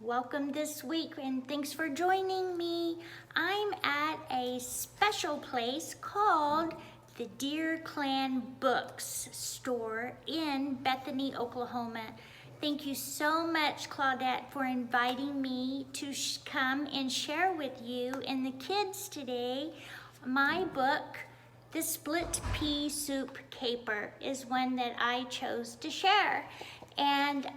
Welcome this week and thanks for joining me. I'm at a special place called the Deer Clan Books store in Bethany, Oklahoma. Thank you so much, Claudette, for inviting me to come and share with you and the kids today. My book, The Split Pea Soup Caper, is one that I chose to share. And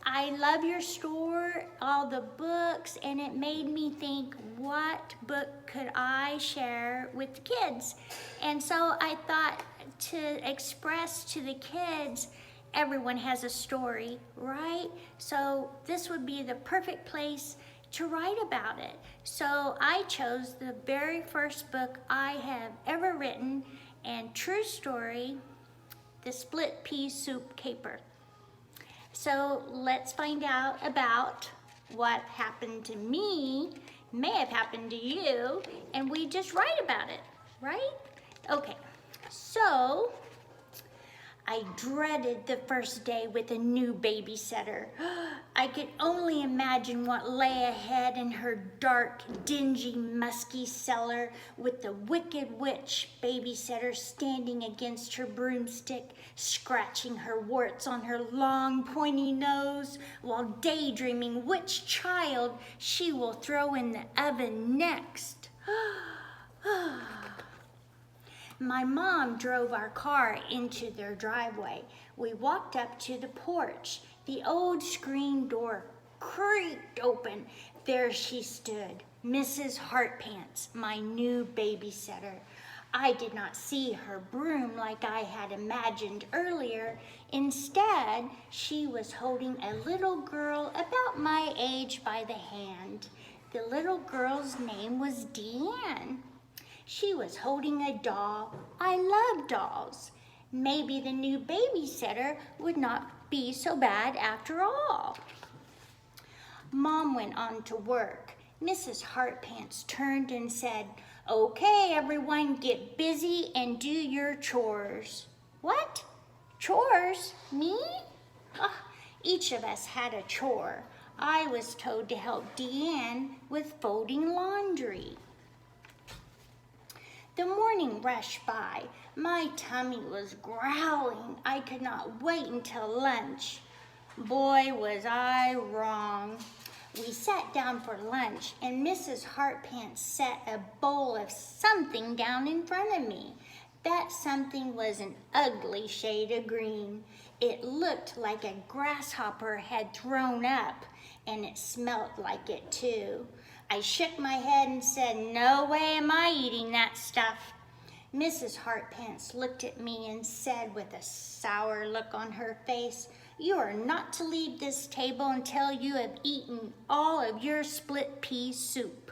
I love your store, all the books, and it made me think, what book could I share with the kids? And so I thought to express to the kids, everyone has a story, right? So this would be the perfect place to write about it. So I chose the very first book I have ever written, and true story, The Split Pea Soup Caper. So let's find out about what happened to me, may have happened to you, and we just write about it, right? Okay, so I dreaded the first day with a new babysitter. I could only imagine what lay ahead in her dark, dingy, musky cellar with the wicked witch babysitter standing against her broomstick, scratching her warts on her long, pointy nose while daydreaming which child she will throw in the oven next. My mom drove our car into their driveway. We walked up to the porch. The old screen door creaked open. There she stood, Mrs. Heartpants, my new babysitter. I did not see her broom like I had imagined earlier. Instead, she was holding a little girl about my age by the hand. The little girl's name was Deanne. She was holding a doll. I love dolls. Maybe the new babysitter would not be so bad after all. Mom went on to work. Mrs. Heartpants turned and said, "Okay, everyone, get busy and do your chores." What? Chores? Me? Each of us had a chore. I was told to help Deanne with folding laundry. The morning rushed by. My tummy was growling. I could not wait until lunch. Boy, was I wrong. We sat down for lunch, and Mrs. Heartpants set a bowl of something down in front of me. That something was an ugly shade of green. It looked like a grasshopper had thrown up, and it smelled like it too. I shook my head and said, "No way am I eating that stuff." Mrs. Heartpants looked at me and said with a sour look on her face, "You are not to leave this table until you have eaten all of your split pea soup."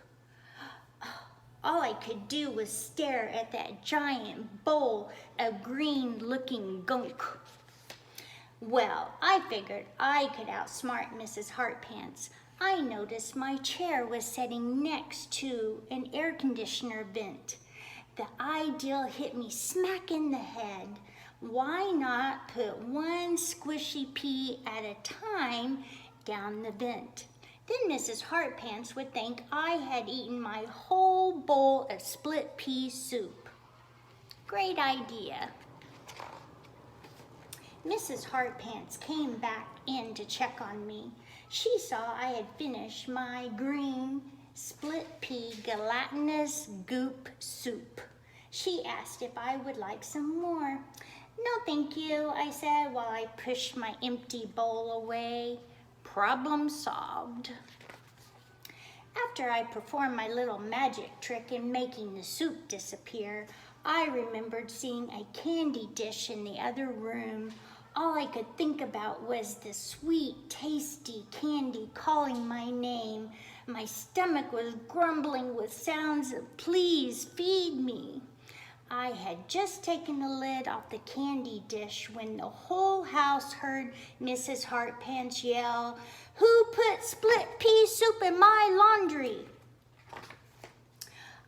All I could do was stare at that giant bowl of green-looking gunk. Well, I figured I could outsmart Mrs. Heartpants. I noticed my chair was sitting next to an air conditioner vent. The idea hit me smack in the head. Why not put one squishy pea at a time down the vent? Then Mrs. Heartpants would think I had eaten my whole bowl of split pea soup. Great idea. Mrs. Heartpants came back in to check on me. She saw I had finished my green split pea gelatinous goop soup. She asked if I would like some more. "No, thank you," I said while I pushed my empty bowl away. Problem solved. After I performed my little magic trick in making the soup disappear, I remembered seeing a candy dish in the other room. All I could think about was the sweet, tasty candy calling my name. My stomach was grumbling with sounds of "Please feed me." I had just taken the lid off the candy dish when the whole house heard Mrs. Heartpants yell, "Who put split pea soup in my laundry?"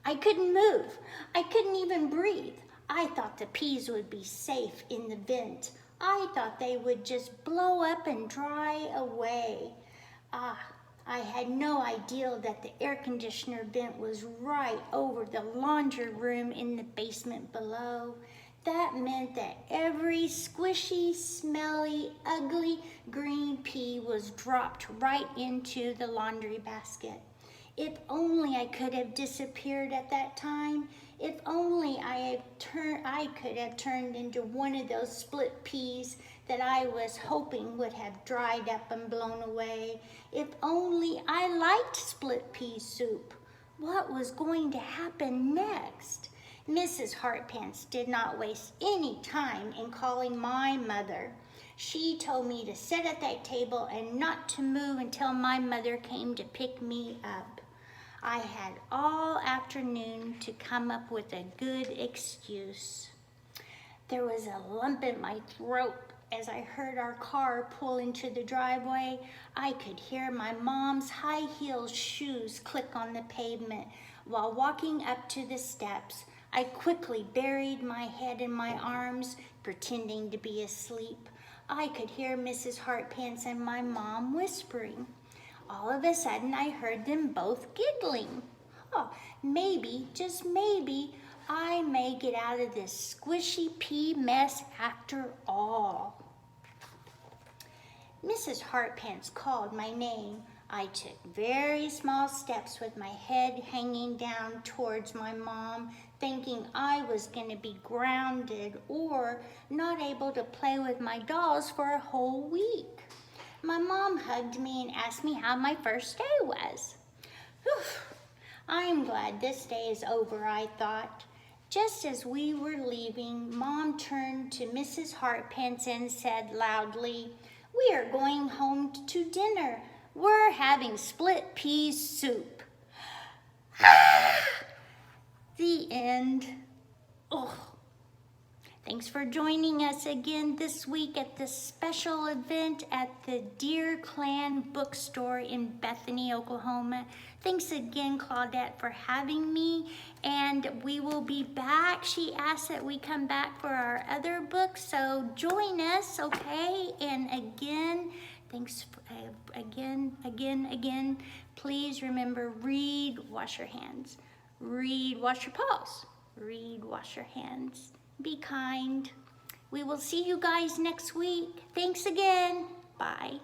I couldn't move. I couldn't even breathe. I thought the peas would be safe in the vent. I thought they would just blow up and dry away. I had no idea that the air conditioner vent was right over the laundry room in the basement below. That meant that every squishy, smelly, ugly green pea was dropped right into the laundry basket. If only I could have disappeared at that time. If only I could have turned into one of those split peas that I was hoping would have dried up and blown away. If only I liked split pea soup. What was going to happen next? Mrs. Heartpants did not waste any time in calling my mother. She told me to sit at that table and not to move until my mother came to pick me up. I had all afternoon to come up with a good excuse. There was a lump in my throat as I heard our car pull into the driveway. I could hear my mom's high-heeled shoes click on the pavement. While walking up to the steps, I quickly buried my head in my arms, pretending to be asleep. I could hear Mrs. Heartpants and my mom whispering. All of a sudden, I heard them both giggling. Oh, maybe, just maybe, I may get out of this squishy pea mess after all. Mrs. Heartpants called my name. I took very small steps with my head hanging down towards my mom, thinking I was going to be grounded or not able to play with my dolls for a whole week. My mom hugged me and asked me how my first day was. Whew, I'm glad this day is over, I thought. Just as we were leaving, Mom turned to Mrs. Heartpants and said loudly, "We are going home to dinner. We're having split pea soup." The end. Oh. Thanks for joining us again this week at this special event at the Deer Clan Bookstore in Bethany, Oklahoma. Thanks again, Claudette, for having me, and we will be back. She asked that we come back for our other books, so join us, okay? And again, thanks again. Please remember, read, wash your hands. Read, wash your paws. Read, wash your hands. Be kind. We will see you guys next week. Thanks again. Bye.